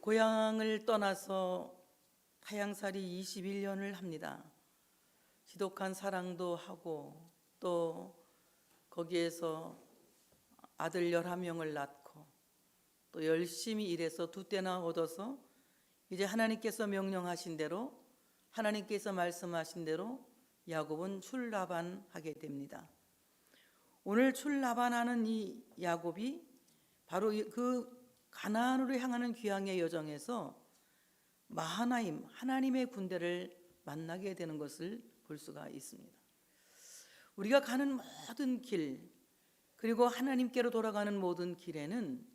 고향을 떠나서 타향살이 21년을 합니다. 지독한 사랑도 하고 또 거기에서 아들 11명을 낳고 또 열심히 일해서 2대나 얻어서 이제 하나님께서 명령하신 대로, 하나님께서 말씀하신 대로 야곱은 출라반하게 됩니다. 오늘 출라반하는 이 야곱이 바로 그 가나안으로 향하는 귀향의 여정에서 마하나임, 하나님의 군대를 만나게 되는 것을 볼 수가 있습니다. 우리가 가는 모든 길, 그리고 하나님께로 돌아가는 모든 길에는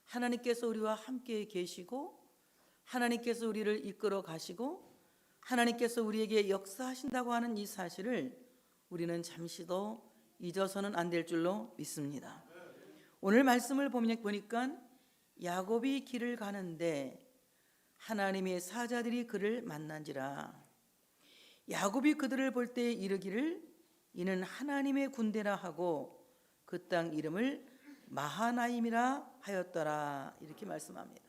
하나님께서 우리와 함께 계시고 하나님께서 우리를 이끌어 가시고 하나님께서 우리에게 역사하신다고 하는 이 사실을 우리는 잠시도 잊어서는 안 될 줄로 믿습니다. 오늘 말씀을 보니까 야곱이 길을 가는데 하나님의 사자들이 그를 만난지라. 야곱이 그들을 볼 때 이르기를 이는 하나님의 군대라 하고 그 땅 이름을 마하나임이라 하였더라. 이렇게 말씀합니다.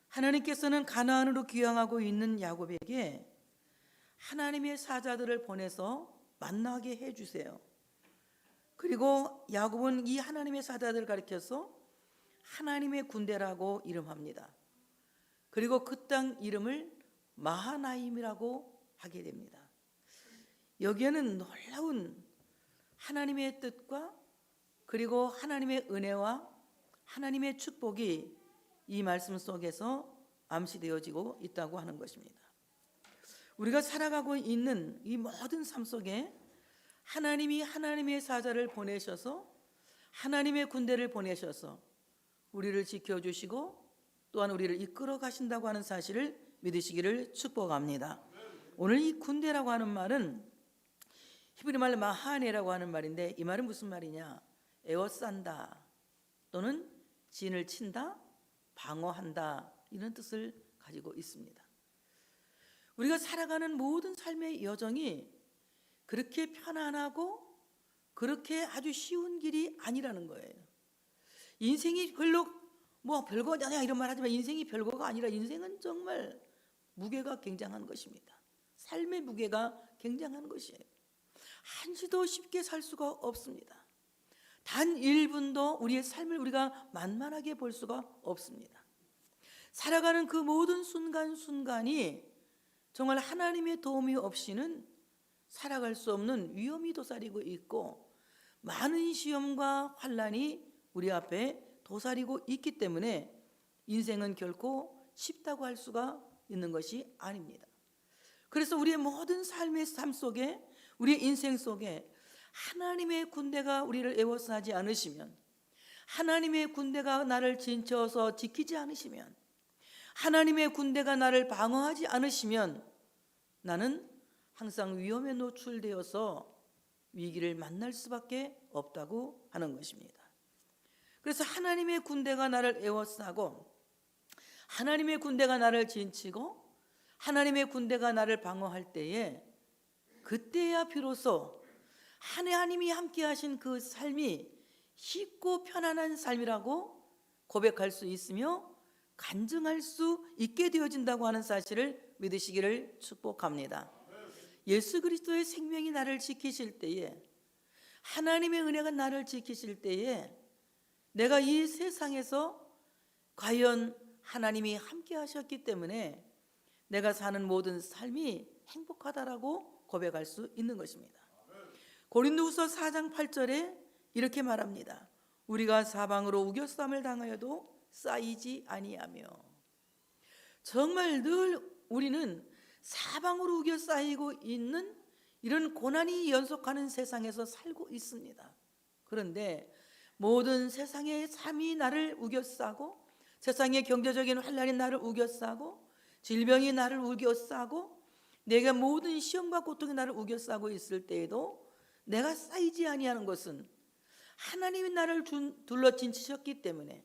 하나님께서는 가나안으로 귀향하고 있는 야곱에게 하나님의 사자들을 보내서 만나게 해주세요. 그리고 야곱은 이 하나님의 사자들을 가리켜서 하나님의 군대라고 이름합니다. 그리고 그 땅 이름을 마하나임이라고 하게 됩니다. 여기에는 놀라운 하나님의 뜻과 그리고 하나님의 은혜와 하나님의 축복이 이 말씀 속에서 암시되어지고 있다고 하는 것입니다. 우리가 살아가고 있는 이 모든 삶 속에 하나님이 하나님의 사자를 보내셔서 하나님의 군대를 보내셔서 우리를 지켜주시고 또한 우리를 이끌어 가신다고 하는 사실을 믿으시기를 축복합니다. 오늘 이 군대라고 하는 말은 히브리 말 마하네라고 하는 말인데 이 말은 무슨 말이냐? 에워싼다 또는 진을 친다, 방어한다 이런 뜻을 가지고 있습니다. 우리가 살아가는 모든 삶의 여정이 그렇게 편안하고 그렇게 아주 쉬운 길이 아니라는 거예요. 인생이 별거냐 이런 말 하지만 인생이 별거가 아니라 인생은 정말 무게가 굉장한 것입니다. 삶의 무게가 굉장한 것이에요. 한시도 쉽게 살 수가 없습니다. 단 1분도 우리의 삶을 우리가 만만하게 볼 수가 없습니다. 살아가는 그 모든 순간순간이 정말 하나님의 도움이 없이는 살아갈 수 없는 위험이 도사리고 있고 많은 시험과 환난이 우리 앞에 도사리고 있기 때문에 인생은 결코 쉽다고 할 수가 있는 것이 아닙니다. 그래서 우리의 모든 삶의 삶 속에 우리의 인생 속에 하나님의 군대가 우리를 에워싸지 않으시면 하나님의 군대가 나를 진쳐서 지키지 않으시면 하나님의 군대가 나를 방어하지 않으시면 나는 항상 위험에 노출되어서 위기를 만날 수밖에 없다고 하는 것입니다. 그래서 하나님의 군대가 나를 에워싸고 하나님의 군대가 나를 진치고 하나님의 군대가 나를 방어할 때에 그때야 비로소 하나님이 함께 하신 그 삶이 쉽고 편안한 삶이라고 고백할 수 있으며 간증할 수 있게 되어진다고 하는 사실을 믿으시기를 축복합니다. 예수 그리스도의 생명이 나를 지키실 때에 하나님의 은혜가 나를 지키실 때에 내가 이 세상에서 과연 하나님이 함께 하셨기 때문에 내가 사는 모든 삶이 행복하다라고 고백할 수 있는 것입니다. 고린도후서 4장 8절에 이렇게 말합니다. 우리가 사방으로 우겨쌈을 당하여도 쌓이지 아니하며. 정말 늘 우리는 사방으로 우겨 쌓이고 있는 이런 고난이 연속하는 세상에서 살고 있습니다. 그런데 모든 세상의 삶이 나를 우겨싸고 세상의 경제적인 환난이 나를 우겨싸고 질병이 나를 우겨싸고 내가 모든 시험과 고통이 나를 우겨싸고 있을 때에도 내가 쌓이지 아니하는 것은 하나님이 나를 둘러진치셨기 때문에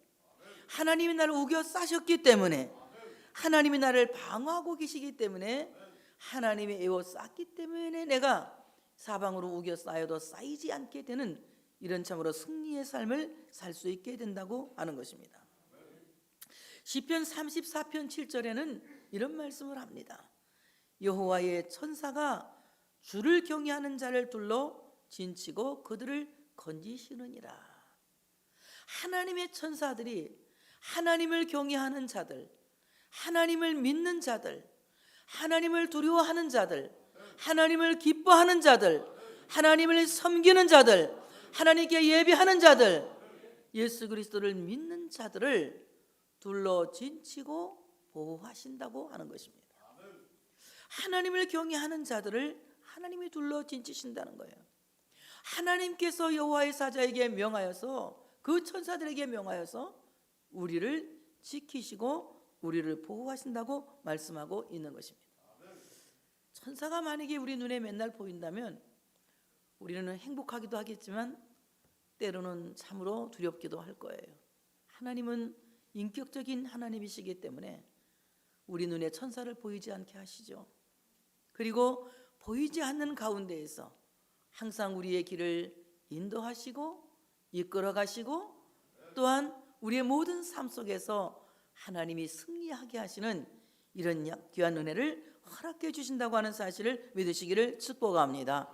하나님이 나를 우겨싸셨기 때문에 하나님이 나를 방어하고 계시기 때문에 하나님이 에워쌌기 때문에 내가 사방으로 우겨싸여도 쌓이지 않게 되는 이런 참으로 승리의 삶을 살 수 있게 된다고 하는 것입니다. 시편 34편 7절에는 이런 말씀을 합니다. 여호와의 천사가 주를 경외하는 자를 둘러 진치고 그들을 건지시느니라. 하나님의 천사들이 하나님을 경외하는 자들, 하나님을 믿는 자들, 하나님을 두려워하는 자들, 하나님을 기뻐하는 자들, 하나님을 섬기는 자들, 하나님께 예배하는 자들, 예수 그리스도를 믿는 자들을 둘러 진치고 보호하신다고 하는 것입니다. 하나님을 경외하는 자들을 하나님이 둘러 진치신다는 거예요. 하나님께서 여호와의 사자에게 명하여서, 그 천사들에게 명하여서 우리를 지키시고 우리를 보호하신다고 말씀하고 있는 것입니다. 천사가 만약에 우리 눈에 맨날 보인다면 우리는 행복하기도 하겠지만 때로는 참으로 두렵기도 할 거예요. 하나님은 인격적인 하나님이시기 때문에 우리 눈에 천사를 보이지 않게 하시죠. 그리고 보이지 않는 가운데에서 항상 우리의 길을 인도하시고 이끌어 가시고, 또한 우리의 모든 삶 속에서 하나님이 승리하게 하시는 이런 귀한 은혜를 허락해 주신다고 하는 사실을 믿으시기를 축복합니다.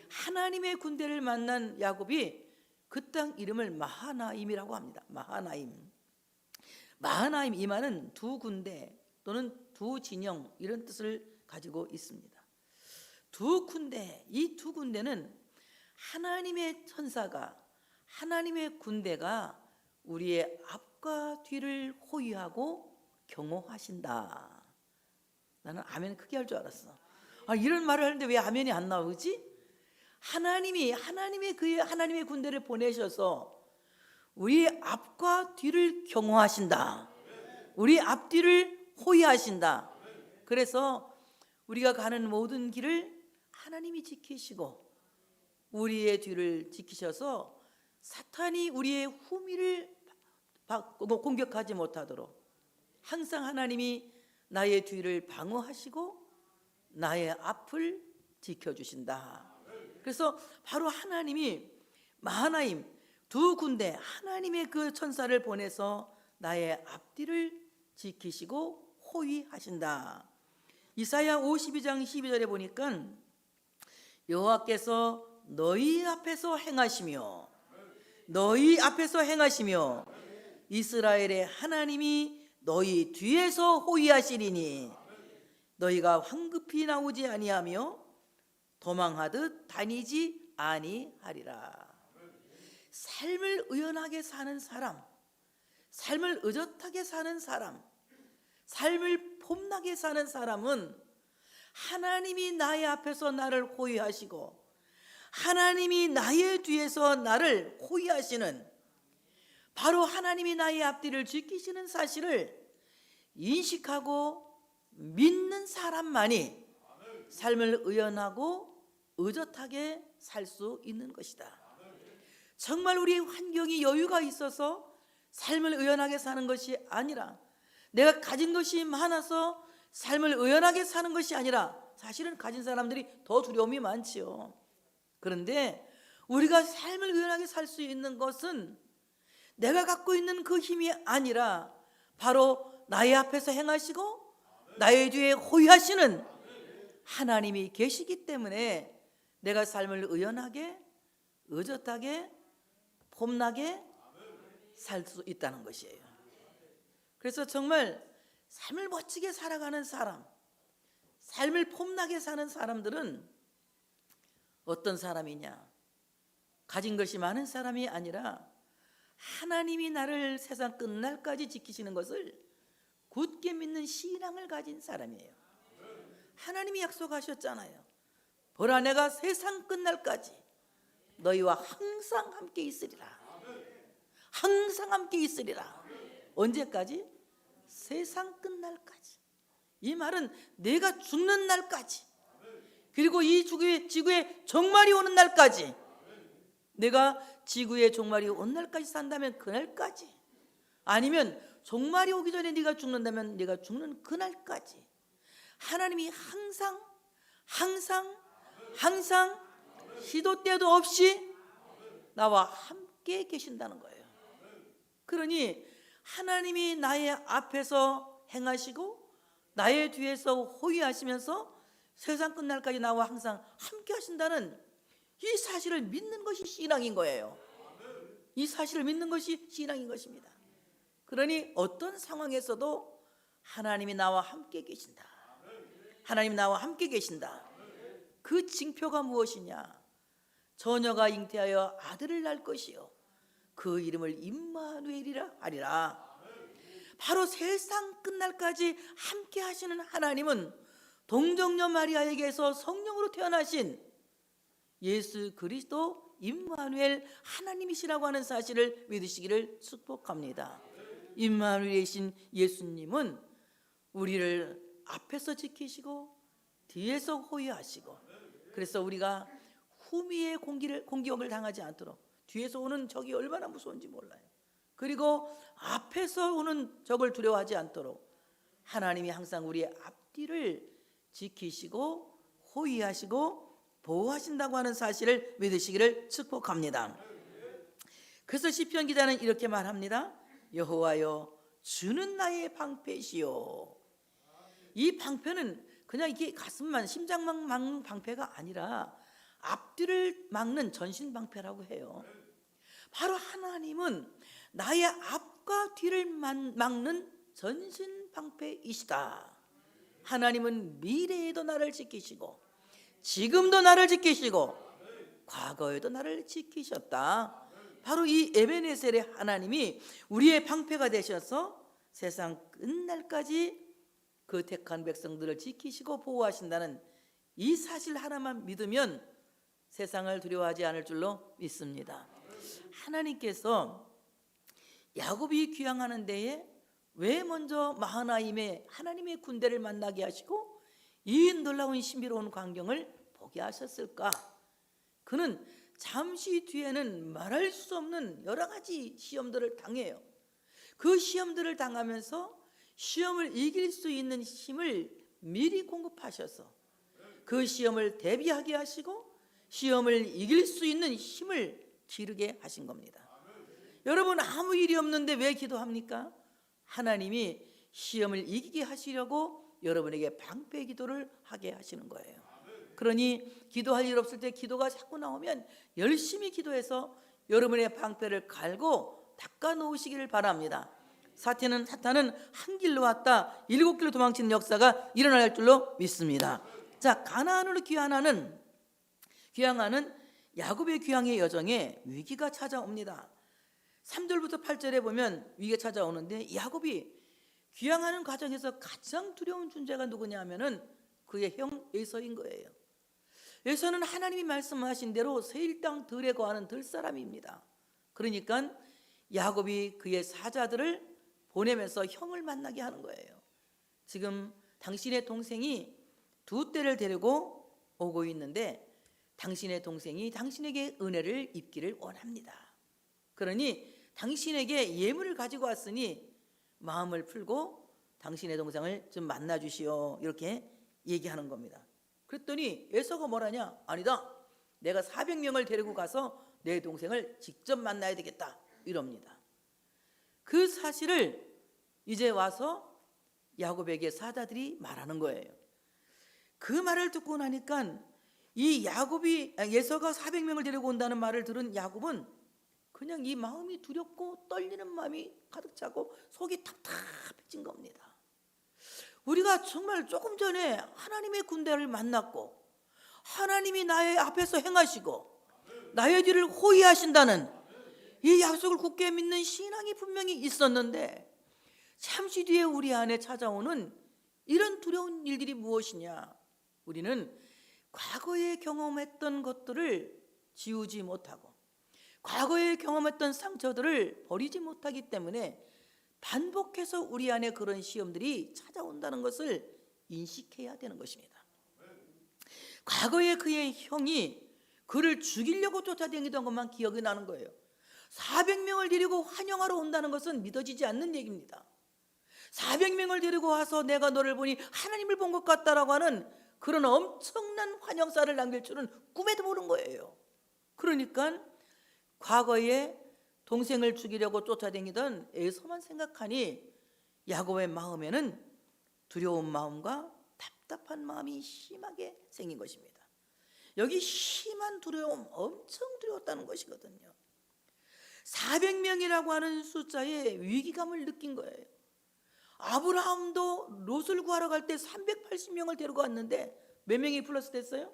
하나님의 군대를 만난 야곱이 그 땅 이름을 마하나임이라고 합니다. 마하나임. 마하나임, 이 말은 두 군대 또는 두 진영, 이런 뜻을 가지고 있습니다. 두 군대, 이 두 군대는 하나님의 천사가, 하나님의 군대가 우리의 앞과 뒤를 호위하고 경호하신다. 나는 아멘 크게 할 줄 알았어. 이런 말을 하는데 왜 아멘이 안 나오지? 하나님의 군대를 보내셔서 우리 앞과 뒤를 경호하신다. 우리 앞뒤를 호위하신다. 그래서 우리가 가는 모든 길을 하나님이 지키시고 우리의 뒤를 지키셔서 사탄이 우리의 후미를 공격하지 못하도록 항상 하나님이 나의 뒤를 방어하시고 나의 앞을 지켜주신다. 그래서 바로 하나님이 마하나임, 두 군데 하나님의 그 천사를 보내서 나의 앞뒤를 지키시고 호위하신다. 이사야 52장 12절에 보니까 여호와께서 너희 앞에서 행하시며 이스라엘의 하나님이 너희 뒤에서 호위하시리니 너희가 황급히 나오지 아니하며 도망하듯 다니지 아니하리라. 삶을 의연하게 사는 사람, 삶을 의젓하게 사는 사람, 삶을 폼나게 사는 사람은 하나님이 나의 앞에서 나를 호위하시고 하나님이 나의 뒤에서 나를 호위하시는, 바로 하나님이 나의 앞뒤를 지키시는 사실을 인식하고 믿는 사람만이 삶을 의연하고 의젓하게 살 수 있는 것이다. 정말 우리 환경이 여유가 있어서 삶을 의연하게 사는 것이 아니라, 내가 가진 것이 많아서 삶을 의연하게 사는 것이 아니라, 사실은 가진 사람들이 더 두려움이 많지요. 그런데 우리가 삶을 의연하게 살 수 있는 것은 내가 갖고 있는 그 힘이 아니라 바로 나의 앞에서 행하시고 나의 뒤에 호위하시는 하나님이 계시기 때문에 내가 삶을 의연하게, 의젓하게, 폼나게 살 수 있다는 것이에요. 그래서 정말 삶을 멋지게 살아가는 사람, 삶을 폼나게 사는 사람들은 어떤 사람이냐? 가진 것이 많은 사람이 아니라 하나님이 나를 세상 끝날까지 지키시는 것을 굳게 믿는 신앙을 가진 사람이에요. 하나님이 약속하셨잖아요. 보라, 내가 세상 끝날까지 너희와 항상 함께 있으리라. 항상 함께 있으리라. 언제까지? 세상 끝날까지. 이 말은 내가 죽는 날까지, 그리고 이 지구에 종말이 오는 날까지, 내가 지구에 종말이 온 날까지 산다면 그날까지, 아니면 종말이 오기 전에 네가 죽는다면 네가 죽는 그날까지 하나님이 항상 시도 때도 없이 나와 함께 계신다는 거예요. 그러니 하나님이 나의 앞에서 행하시고 나의 뒤에서 호위하시면서 세상 끝날까지 나와 항상 함께 하신다는 이 사실을 믿는 것이 신앙인 거예요. 이 사실을 믿는 것이 신앙인 것입니다. 그러니 어떤 상황에서도 하나님이 나와 함께 계신다. 하나님 나와 함께 계신다. 그 징표가 무엇이냐? 처녀가 잉태하여 아들을 낳을 것이요 그 이름을 임마누엘이라 하리라. 바로 세상 끝날까지 함께 하시는 하나님은 동정녀 마리아에게서 성령으로 태어나신 예수 그리스도 임마누엘 하나님이시라고 하는 사실을 믿으시기를 축복합니다. 임마누엘이신 예수님은 우리를 앞에서 지키시고 뒤에서 호위하시고, 그래서 우리가 후미의 공격을 당하지 않도록, 뒤에서 오는 적이 얼마나 무서운지 몰라요. 그리고 앞에서 오는 적을 두려워하지 않도록 하나님이 항상 우리의 앞뒤를 지키시고 호위하시고 보호하신다고 하는 사실을 믿으시기를 축복합니다. 그래서 시편 기자는 이렇게 말합니다. 여호와여 주는 나의 방패시요. 이 방패는 그냥 이게 가슴만 심장만 막는 방패가 아니라 앞뒤를 막는 전신 방패라고 해요. 바로 하나님은 나의 앞과 뒤를 막는 전신 방패이시다. 하나님은 미래에도 나를 지키시고 지금도 나를 지키시고 과거에도 나를 지키셨다. 바로 이 에베네셀의 하나님이 우리의 방패가 되셔서 세상 끝날까지 그 택한 백성들을 지키시고 보호하신다는 이 사실 하나만 믿으면 세상을 두려워하지 않을 줄로 믿습니다. 하나님께서 야곱이 귀향하는 데에 왜 먼저 마하나임에 하나님의 군대를 만나게 하시고 이 놀라운 신비로운 광경을 보게 하셨을까? 그는 잠시 뒤에는 말할 수 없는 여러 가지 시험들을 당해요. 그 시험들을 당하면서 시험을 이길 수 있는 힘을 미리 공급하셔서 그 시험을 대비하게 하시고 시험을 이길 수 있는 힘을 기르게 하신 겁니다. 여러분, 아무 일이 없는데 왜 기도합니까? 하나님이 시험을 이기게 하시려고 여러분에게 방패 기도를 하게 하시는 거예요. 그러니 기도할 일 없을 때 기도가 자꾸 나오면 열심히 기도해서 여러분의 방패를 갈고 닦아 놓으시기를 바랍니다. 사탄은 한 길로 왔다 7길로 도망치는 역사가 일어날 줄로 믿습니다. 자, 가나안으로 귀환하는 야곱의 귀향의 여정에 위기가 찾아옵니다. 3절부터 8절에 보면 위기가 찾아오는데 야곱이 귀향하는 과정에서 가장 두려운 존재가 누구냐 하면은 그의 형 에서인 거예요. 에서는 하나님이 말씀하신 대로 세일 땅 들에 거하는 들사람입니다. 그러니까 야곱이 그의 사자들을 보내면서 형을 만나게 하는 거예요. 지금 당신의 동생이 두 떼를 데리고 오고 있는데 당신의 동생이 당신에게 은혜를 입기를 원합니다. 그러니 당신에게 예물을 가지고 왔으니 마음을 풀고 당신의 동생을 좀 만나 주시오, 이렇게 얘기하는 겁니다. 그랬더니 에서가 뭐라냐? 아니다, 내가 400명을 데리고 가서 내 동생을 직접 만나야 되겠다, 이럽니다. 그 사실을 이제 와서 야곱에게 사자들이 말하는 거예요. 그 말을 듣고 나니까 이 에서가 400명을 데리고 온다는 말을 들은 야곱은 그냥 이 마음이 두렵고 떨리는 마음이 가득 차고 속이 답답해진 겁니다. 우리가 정말 조금 전에 하나님의 군대를 만났고 하나님이 나의 앞에서 행하시고 나의 뒤를 호위하신다는 이 약속을 굳게 믿는 신앙이 분명히 있었는데 잠시 뒤에 우리 안에 찾아오는 이런 두려운 일들이 무엇이냐? 우리는 과거에 경험했던 것들을 지우지 못하고 과거에 경험했던 상처들을 버리지 못하기 때문에 반복해서 우리 안에 그런 시험들이 찾아온다는 것을 인식해야 되는 것입니다. 과거에 그의 형이 그를 죽이려고 쫓아다니던 것만 기억이 나는 거예요. 400명을 데리고 환영하러 온다는 것은 믿어지지 않는 얘기입니다. 400명을 데리고 와서 내가 너를 보니 하나님을 본 것 같다라고 하는 그런 엄청난 환영사를 남길 줄은 꿈에도 모른 거예요. 그러니까 과거에 동생을 죽이려고 쫓아다니던 에서만 생각하니 야곱의 마음에는 두려운 마음과 답답한 마음이 심하게 생긴 것입니다. 여기 심한 두려움, 엄청 두려웠다는 것이거든요. 400명이라고 하는 숫자에 위기감을 느낀 거예요. 아브라함도 롯을 구하러 갈 때 380명을 데리고 왔는데 몇 명이 플러스 됐어요?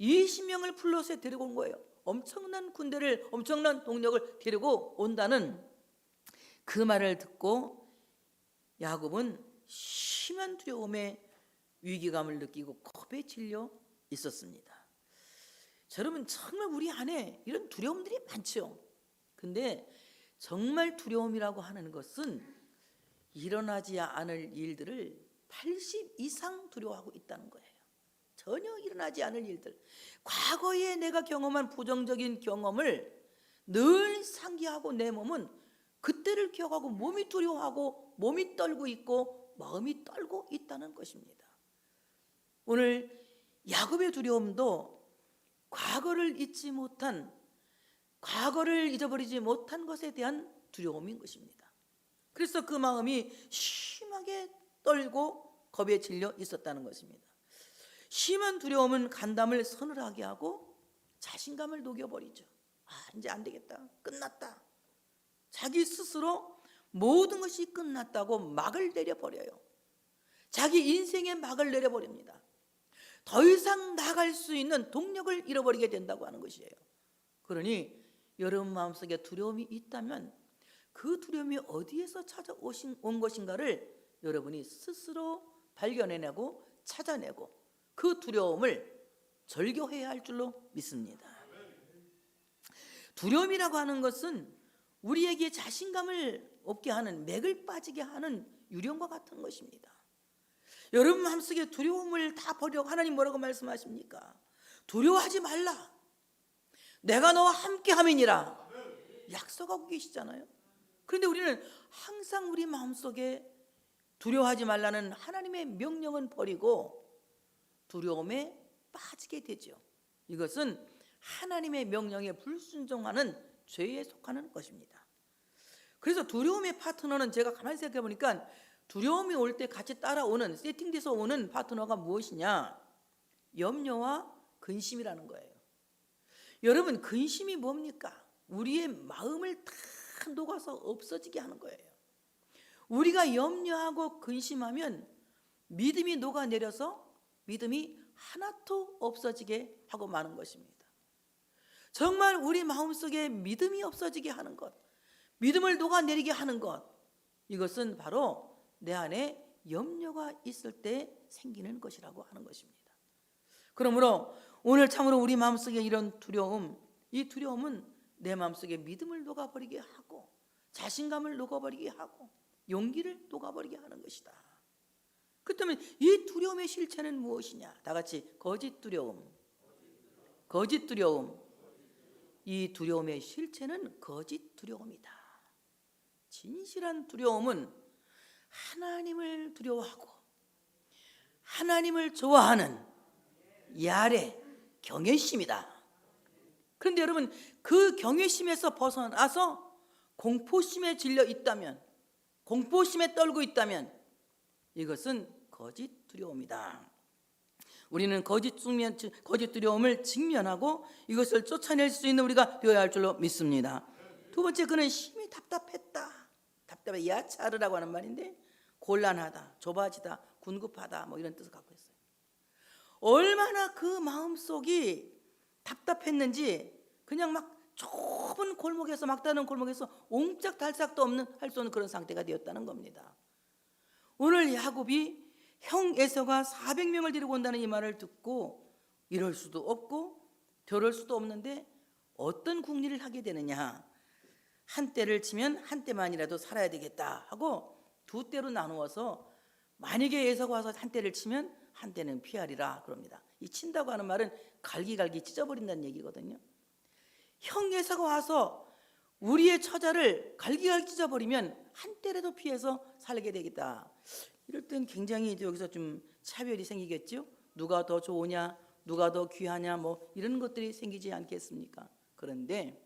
20명을 플러스에 데리고 온 거예요. 엄청난 군대를, 엄청난 동력을 데리고 온다는 그 말을 듣고 야곱은 심한 두려움에 위기감을 느끼고 겁에 질려 있었습니다. 여러분, 정말 우리 안에 이런 두려움들이 많죠. 근데 정말 두려움이라고 하는 것은 일어나지 않을 일들을 80 이상 두려워하고 있다는 거예요. 전혀 일어나지 않을 일들, 과거에 내가 경험한 부정적인 경험을 늘 상기하고 내 몸은 그때를 기억하고 몸이 두려워하고 몸이 떨고 있고 마음이 떨고 있다는 것입니다. 오늘 야곱의 두려움도 과거를 잊지 못한, 과거를 잊어버리지 못한 것에 대한 두려움인 것입니다. 그래서 그 마음이 심하게 떨고 겁에 질려 있었다는 것입니다. 심한 두려움은 간담을 서늘하게 하고 자신감을 녹여버리죠. 이제 안 되겠다, 끝났다. 자기 스스로 모든 것이 끝났다고 막을 내려버려요. 자기 인생에 막을 내려버립니다. 더 이상 나아갈 수 있는 동력을 잃어버리게 된다고 하는 것이에요. 그러니 여러분 마음속에 두려움이 있다면 그 두려움이 어디에서 찾아온 것인가를 여러분이 스스로 발견해내고 찾아내고 그 두려움을 절교해야 할 줄로 믿습니다. 두려움이라고 하는 것은 우리에게 자신감을 없게 하는, 맥을 빠지게 하는 유령과 같은 것입니다. 여러분 마음속에 두려움을 다 버려. 하나님 뭐라고 말씀하십니까? 두려워하지 말라. 내가 너와 함께함이니라 약속하고 계시잖아요. 그런데 우리는 항상 우리 마음속에 두려워하지 말라는 하나님의 명령은 버리고 두려움에 빠지게 되죠. 이것은 하나님의 명령에 불순종하는 죄에 속하는 것입니다. 그래서 두려움의 파트너는 제가 가만히 생각해 보니까 두려움이 올 때 같이 따라오는, 세팅돼서 오는 파트너가 무엇이냐? 염려와 근심이라는 거예요. 여러분, 근심이 뭡니까? 우리의 마음을 다 녹아서 없어지게 하는 거예요. 우리가 염려하고 근심하면 믿음이 녹아내려서 믿음이 하나도 없어지게 하고 마는 것입니다. 정말 우리 마음속에 믿음이 없어지게 하는 것, 믿음을 녹아내리게 하는 것, 이것은 바로 내 안에 염려가 있을 때 생기는 것이라고 하는 것입니다. 그러므로 오늘 참으로 우리 마음속에 이런 두려움, 이 두려움은 내 마음속에 믿음을 녹아버리게 하고 자신감을 녹아버리게 하고 용기를 녹아버리게 하는 것이다. 그렇다면 이 두려움의 실체는 무엇이냐? 다 같이 거짓 두려움. 거짓 두려움. 이 두려움의 실체는 거짓 두려움이다. 진실한 두려움은 하나님을 두려워하고 하나님을 좋아하는 야레, 경외심이다. 그런데 여러분, 그 경외심에서 벗어나서 공포심에 질려 있다면, 공포심에 떨고 있다면 이것은 거짓 두려움이다. 우리는 거짓 두려움을 직면하고 이것을 쫓아낼 수 있는 우리가 되어야 할 줄로 믿습니다. 두 번째, 그는 심히 답답했다. 답답해, 야차르라고 하는 말인데 곤란하다, 좁아지다, 궁급하다, 뭐 이런 뜻을 갖고 있어요. 얼마나 그 마음속이 답답했는지 그냥 막 좁은 골목에서, 막다른 골목에서 옴짝달싹도 없는, 할 수 없는 그런 상태가 되었다는 겁니다. 오늘 야곱이 형 에서가 400명을 데리고 온다는 이 말을 듣고 이럴 수도 없고 저럴 수도 없는데 어떤 궁리를 하게 되느냐? 한 때를 치면 한 때만이라도 살아야 되겠다 하고 두 때로 나누어서, 만약에 에서가 와서 한 때를 치면 한 때는 피하리라 그럽니다. 이 친다고 하는 말은 갈기갈기 찢어버린다는 얘기거든요. 형 에서가 와서 우리의 처자를 갈기갈기 찢어버리면 한 때라도 피해서 살게 되겠다. 이럴 땐 굉장히 여기서 좀 차별이 생기겠죠. 누가 더 좋으냐, 누가 더 귀하냐, 뭐 이런 것들이 생기지 않겠습니까? 그런데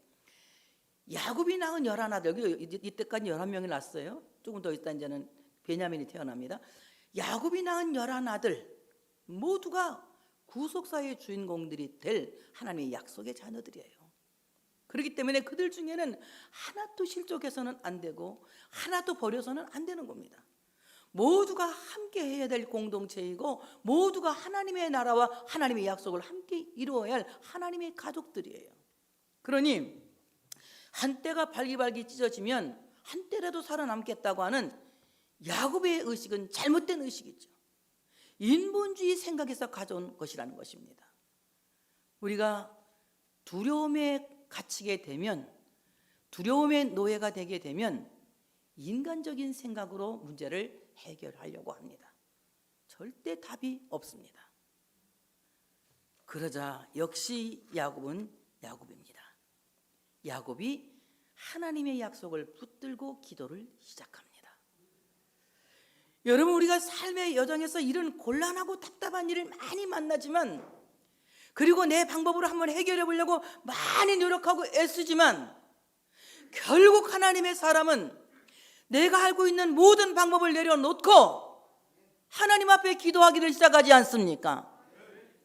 야곱이 낳은 11아들, 이때까지 11명이 낳았어요. 조금 더 있다 이제는 베냐민이 태어납니다. 야곱이 낳은 11아들 모두가 구속사의 주인공들이 될 하나님의 약속의 자녀들이에요. 그렇기 때문에 그들 중에는 하나도 실족해서는 안 되고 하나도 버려서는 안 되는 겁니다. 모두가 함께 해야 될 공동체이고 모두가 하나님의 나라와 하나님의 약속을 함께 이루어야 할 하나님의 가족들이에요. 그러니 한때가 발기발기 찢어지면 한때라도 살아남겠다고 하는 야곱의 의식은 잘못된 의식이죠. 인본주의 생각에서 가져온 것이라는 것입니다. 우리가 두려움에 갇히게 되면, 두려움의 노예가 되게 되면 인간적인 생각으로 문제를 해결하려고 합니다. 절대 답이 없습니다. 그러자 역시 야곱은 야곱입니다. 야곱이 하나님의 약속을 붙들고 기도를 시작합니다. 여러분, 우리가 삶의 여정에서 이런 곤란하고 답답한 일을 많이 만나지만, 그리고 내 방법으로 한번 해결해 보려고 많이 노력하고 애쓰지만 결국 하나님의 사람은 내가 알고 있는 모든 방법을 내려놓고 하나님 앞에 기도하기를 시작하지 않습니까?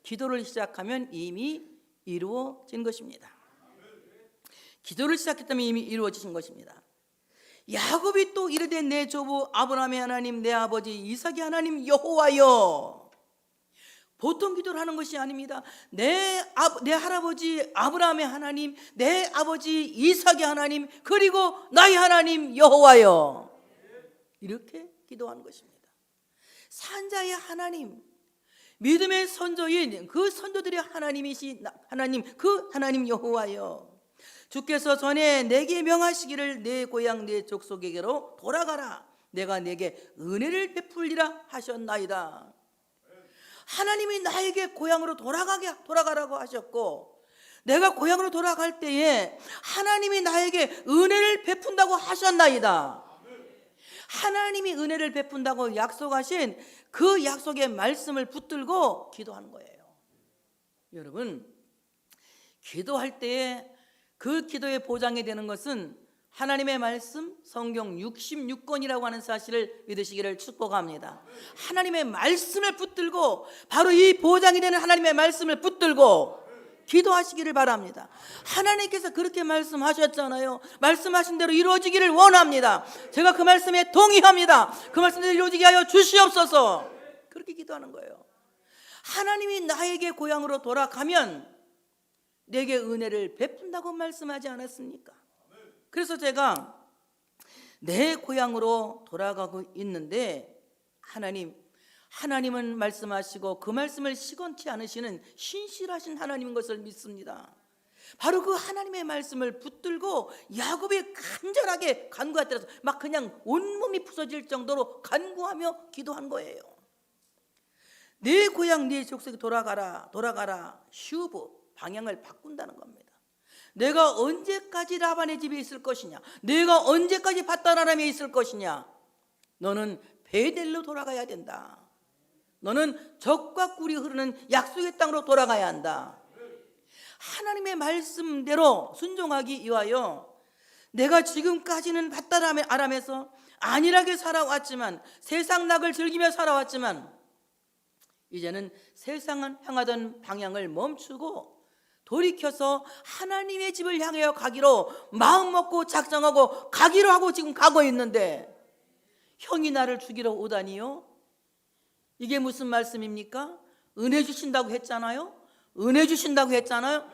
기도를 시작하면 이미 이루어진 것입니다. 기도를 시작했다면 이미 이루어진 것입니다. 야곱이 또 이르되 내 조부 아브라함의 하나님, 내 아버지 이삭의 하나님 여호와여. 보통 기도를 하는 것이 아닙니다. 내 할아버지 아브라함의 하나님, 내 아버지 이삭의 하나님, 그리고 나의 하나님 여호와여. 이렇게 기도하는 것입니다. 산자의 하나님, 믿음의 선조인 그 선조들의 하나님이시 하나님, 그 하나님 여호와여. 주께서 전에 내게 명하시기를 내 고향 내 족속에게로 돌아가라. 내가 내게 은혜를 베풀리라 하셨나이다. 하나님이 나에게 고향으로 돌아가라고 하셨고, 내가 고향으로 돌아갈 때에 하나님이 나에게 은혜를 베푼다고 하셨나이다. 하나님이 은혜를 베푼다고 약속하신 그 약속의 말씀을 붙들고 기도하는 거예요. 여러분, 기도할 때에 그 기도의 보장이 되는 것은 하나님의 말씀, 성경 66권이라고 하는 사실을 믿으시기를 축복합니다. 하나님의 말씀을 붙들고, 바로 이 보장이 되는 하나님의 말씀을 붙들고 기도하시기를 바랍니다. 하나님께서 그렇게 말씀하셨잖아요. 말씀하신 대로 이루어지기를 원합니다. 제가 그 말씀에 동의합니다. 그 말씀대로 이루어지게 하여 주시옵소서. 그렇게 기도하는 거예요. 하나님이 나에게 고향으로 돌아가면 내게 은혜를 베푼다고 말씀하지 않았습니까? 그래서 제가 내 고향으로 돌아가고 있는데 하나님은 말씀하시고 그 말씀을 시건치 않으시는 신실하신 하나님인 것을 믿습니다. 바로 그 하나님의 말씀을 붙들고 야곱이 간절하게 간구에 따라서 막 그냥 온몸이 부서질 정도로 간구하며 기도한 거예요. 내 고향 내 족속에 돌아가라. 슈브, 방향을 바꾼다는 겁니다. 내가 언제까지 라반의 집에 있을 것이냐, 내가 언제까지 밧다라람에 있을 것이냐. 너는 베델로 돌아가야 된다. 너는 젖과 꿀이 흐르는 약속의 땅으로 돌아가야 한다. 하나님의 말씀대로 순종하기 위하여 내가 지금까지는 밧다라람에서 안일하게 살아왔지만, 세상 낙을 즐기며 살아왔지만, 이제는 세상을 향하던 방향을 멈추고 돌이켜서 하나님의 집을 향하여 가기로 마음먹고 작정하고 가기로 하고 지금 가고 있는데, 형이 나를 죽이러 오다니요? 이게 무슨 말씀입니까? 은혜 주신다고 했잖아요. 은혜 주신다고 했잖아요.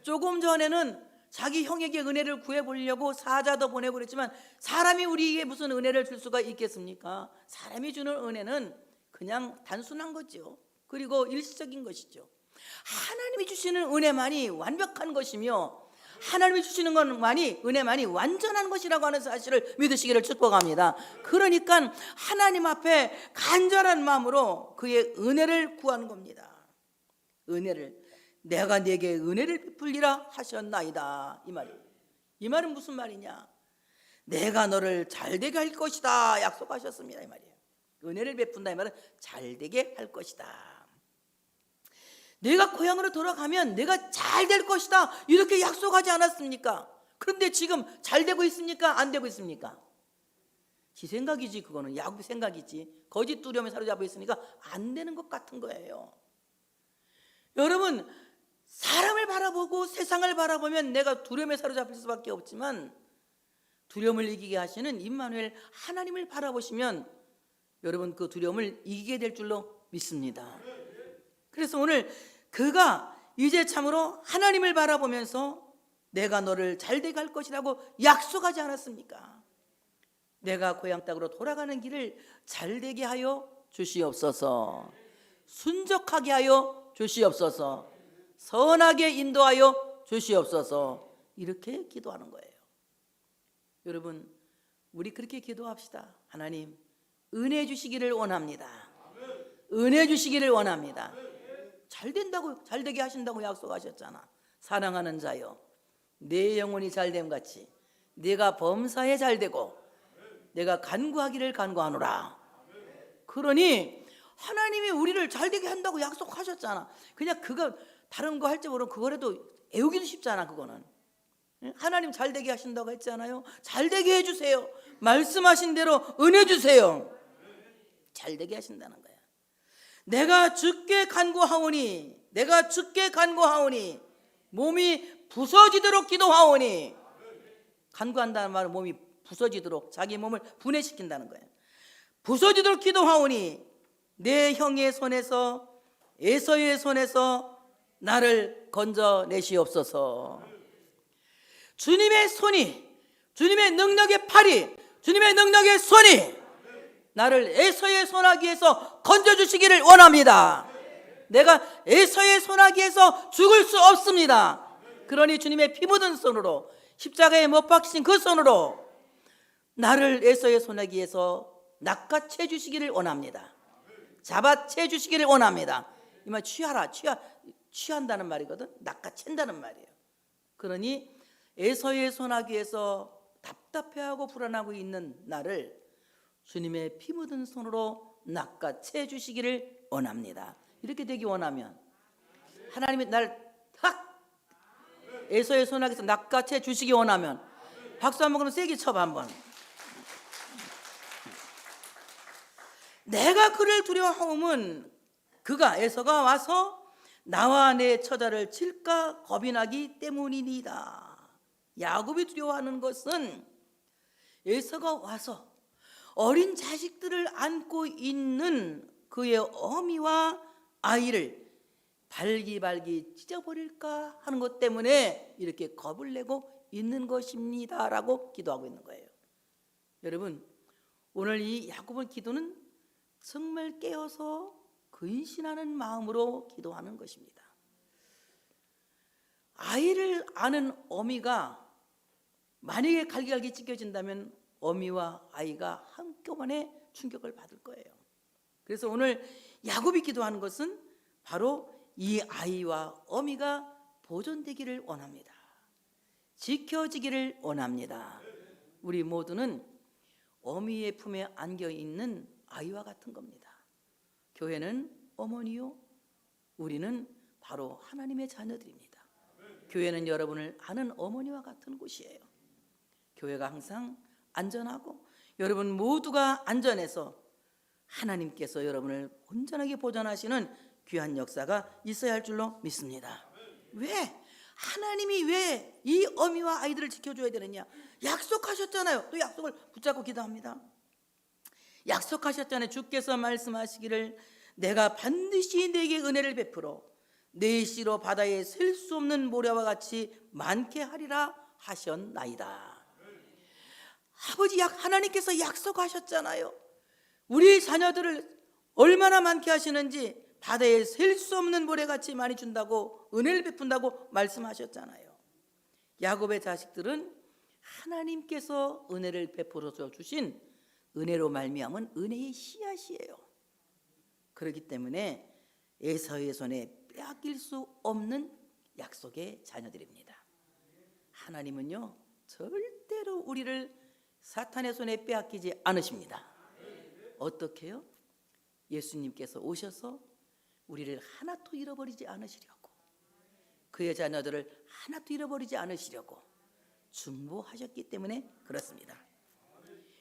조금 전에는 자기 형에게 은혜를 구해보려고 사자도 보내고 그랬지만, 사람이 우리에게 무슨 은혜를 줄 수가 있겠습니까? 사람이 주는 은혜는 그냥 단순한 거죠. 그리고 일시적인 것이죠. 하나님이 주시는 은혜만이 완벽한 것이며, 하나님이 주시는 은혜만이 완전한 것이라고 하는 사실을 믿으시기를 축복합니다. 그러니까 하나님 앞에 간절한 마음으로 그의 은혜를 구하는 겁니다. 은혜를, 내가 네게 은혜를 베풀리라 하셨나이다. 이 말은 무슨 말이냐? 내가 너를 잘되게 할 것이다 약속하셨습니다. 이 말이에요. 은혜를 베푼다 이 말은 잘되게 할 것이다. 내가 고향으로 돌아가면 내가 잘 될 것이다 이렇게 약속하지 않았습니까? 그런데 지금 잘 되고 있습니까? 안 되고 있습니까? 지 생각이지. 그거는 야곱 생각이지. 거짓 두려움에 사로잡혀 있으니까 안 되는 것 같은 거예요. 여러분, 사람을 바라보고 세상을 바라보면 내가 두려움에 사로잡힐 수밖에 없지만 두려움을 이기게 하시는 임마누엘 하나님을 바라보시면 여러분 그 두려움을 이기게 될 줄로 믿습니다. 그래서 오늘 그가 이제 참으로 하나님을 바라보면서 내가 너를 잘되게 할 것이라고 약속하지 않았습니까? 내가 고향 땅으로 돌아가는 길을 잘되게 하여 주시옵소서. 순적하게 하여 주시옵소서. 선하게 인도하여 주시옵소서. 이렇게 기도하는 거예요. 여러분, 우리 그렇게 기도합시다. 하나님, 은혜 주시기를 원합니다. 은혜 주시기를 원합니다. 잘 된다고, 잘 되게 하신다고 약속하셨잖아. 사랑하는 자여, 내 영혼이 잘됨 같이 내가 범사에 잘되고 내가 간구하기를 간구하노라. 그러니 하나님이 우리를 잘되게 한다고 약속하셨잖아. 그냥 그거 다른 거 할 줄 모르면 그거라도 애우기도 쉽잖아. 그거는 하나님 잘되게 하신다고 했잖아요. 잘되게 해주세요. 말씀하신 대로 은혜 주세요. 잘되게 하신다는 거야. 내가 주께 간구하오니, 내가 주께 간구하오니, 몸이 부서지도록 기도하오니. 간구한다는 말은 몸이 부서지도록, 자기 몸을 분해시킨다는 거예요. 부서지도록 기도하오니 내 형의 손에서, 에서의 손에서 나를 건져내시옵소서. 주님의 손이, 주님의 능력의 팔이, 주님의 능력의 손이 나를 에서의 손아귀에서 건져주시기를 원합니다. 내가 에서의 손아귀에서 죽을 수 없습니다. 그러니 주님의 피 묻은 손으로, 십자가에 못 박히신 그 손으로 나를 에서의 손아귀에서 낚아채 주시기를 원합니다. 잡아채 주시기를 원합니다. 이 말 취하라, 취한다는 말이거든. 낚아챈다는 말이에요. 그러니 에서의 손아귀에서 답답해하고 불안하고 있는 나를 주님의 피 묻은 손으로 낚아채 주시기를 원합니다. 이렇게 되기 원하면 하나님이 날 탁 에서의 손아귀에서 낚아채 주시기 원하면 박수 한번 그럼 세게 쳐봐 한번. 내가 그를 두려워하면 그가 에서가 와서 나와 내 처자를 칠까 겁이 나기 때문이니이다. 야곱이 두려워하는 것은 에서가 와서 어린 자식들을 안고 있는 그의 어미와 아이를 발기발기 찢어버릴까 하는 것 때문에 이렇게 겁을 내고 있는 것입니다 라고 기도하고 있는 거예요. 여러분, 오늘 이 야곱의 기도는 정말 깨어서 근신하는 마음으로 기도하는 것입니다. 아이를 아는 어미가 만약에 갈기갈기 찢겨진다면 어미와 아이가 한꺼번에 충격을 받을 거예요. 그래서 오늘 야곱이 기도하는 것은 바로 이 아이와 어미가 보존되기를 원합니다. 지켜지기를 원합니다. 우리 모두는 어미의 품에 안겨 있는 아이와 같은 겁니다. 교회는 어머니요, 우리는 바로 하나님의 자녀들입니다. 교회는 여러분을 아는 어머니와 같은 곳이에요. 교회가 항상 안전하고 여러분 모두가 안전해서 하나님께서 여러분을 온전하게 보존하시는 귀한 역사가 있어야 할 줄로 믿습니다. 왜? 하나님이 왜 이 어미와 아이들을 지켜줘야 되느냐? 약속하셨잖아요. 또 약속을 붙잡고 기도합니다. 약속하셨잖아요. 주께서 말씀하시기를 내가 반드시 내게 은혜를 베풀어 내 씨로 바다에 셀 수 없는 모래와 같이 많게 하리라 하셨나이다. 아버지, 하나님께서 약속하셨잖아요. 우리 자녀들을 얼마나 많게 하시는지 바다에 셀 수 없는 모래같이 많이 준다고, 은혜를 베푼다고 말씀하셨잖아요. 야곱의 자식들은 하나님께서 은혜를 베풀어서 주신 은혜로 말미암은 은혜의 씨앗이에요. 그렇기 때문에 에서의 손에 빼앗길 수 없는 약속의 자녀들입니다. 하나님은요 절대로 우리를 사탄의 손에 빼앗기지 않으십니다. 어떻게요? 예수님께서 오셔서 우리를 하나도 잃어버리지 않으시려고, 그의 자녀들을 하나도 잃어버리지 않으시려고 중보하셨기 때문에 그렇습니다.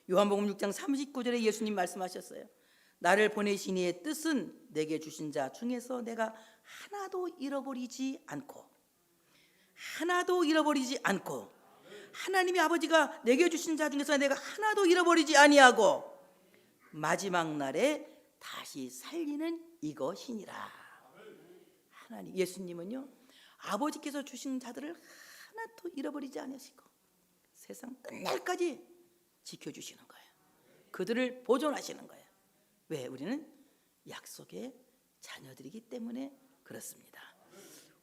요한복음 6장 39절에 예수님 말씀하셨어요. 나를 보내신 이의 뜻은 내게 주신 자 중에서 내가 하나도 잃어버리지 않고, 하나님이 아버지가 내게 주신 자 중에서 내가 하나도 잃어버리지 아니하고 마지막 날에 다시 살리는 이것이니라. 하나님, 예수님은요 아버지께서 주신 자들을 하나도 잃어버리지 않으시고 세상 끝날까지 지켜주시는 거예요. 그들을 보존하시는 거예요. 왜? 우리는 약속의 자녀들이기 때문에 그렇습니다.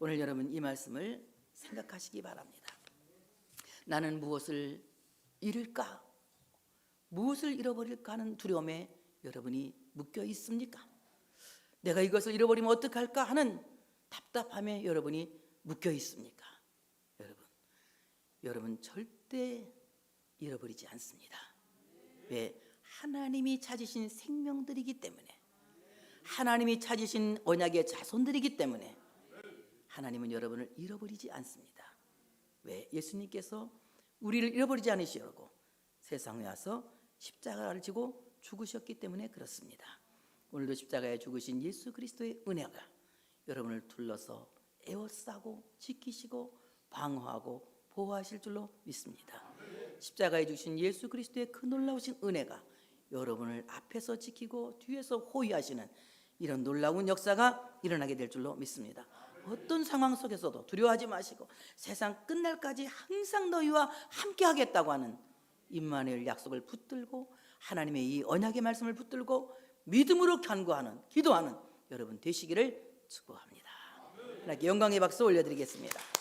오늘 여러분 이 말씀을 생각하시기 바랍니다. 나는 무엇을 잃을까? 무엇을 잃어버릴까 하는 두려움에 여러분이 묶여 있습니까? 내가 이것을 잃어버리면 어떡할까 하는 답답함에 여러분이 묶여 있습니까? 여러분 절대 잃어버리지 않습니다. 왜? 하나님이 찾으신 생명들이기 때문에, 하나님이 찾으신 언약의 자손들이기 때문에 하나님은 여러분을 잃어버리지 않습니다. 왜? 예수님께서 우리를 잃어버리지 않으시려고 세상에 와서 십자가를 지고 죽으셨기 때문에 그렇습니다. 오늘도 십자가에 죽으신 예수 그리스도의 은혜가 여러분을 둘러서 에워싸고 지키시고 방어하고 보호하실 줄로 믿습니다. 십자가에 주신 예수 그리스도의 그 놀라우신 은혜가 여러분을 앞에서 지키고 뒤에서 호위하시는 이런 놀라운 역사가 일어나게 될 줄로 믿습니다. 어떤 상황 속에서도 두려워하지 마시고 세상 끝날까지 항상 너희와 함께 하겠다고 하는 임마누엘 약속을 붙들고 하나님의 이 언약의 말씀을 붙들고 믿음으로 간구하는, 기도하는 여러분 되시기를 축복합니다. 하나님께 영광의 박수 올려드리겠습니다.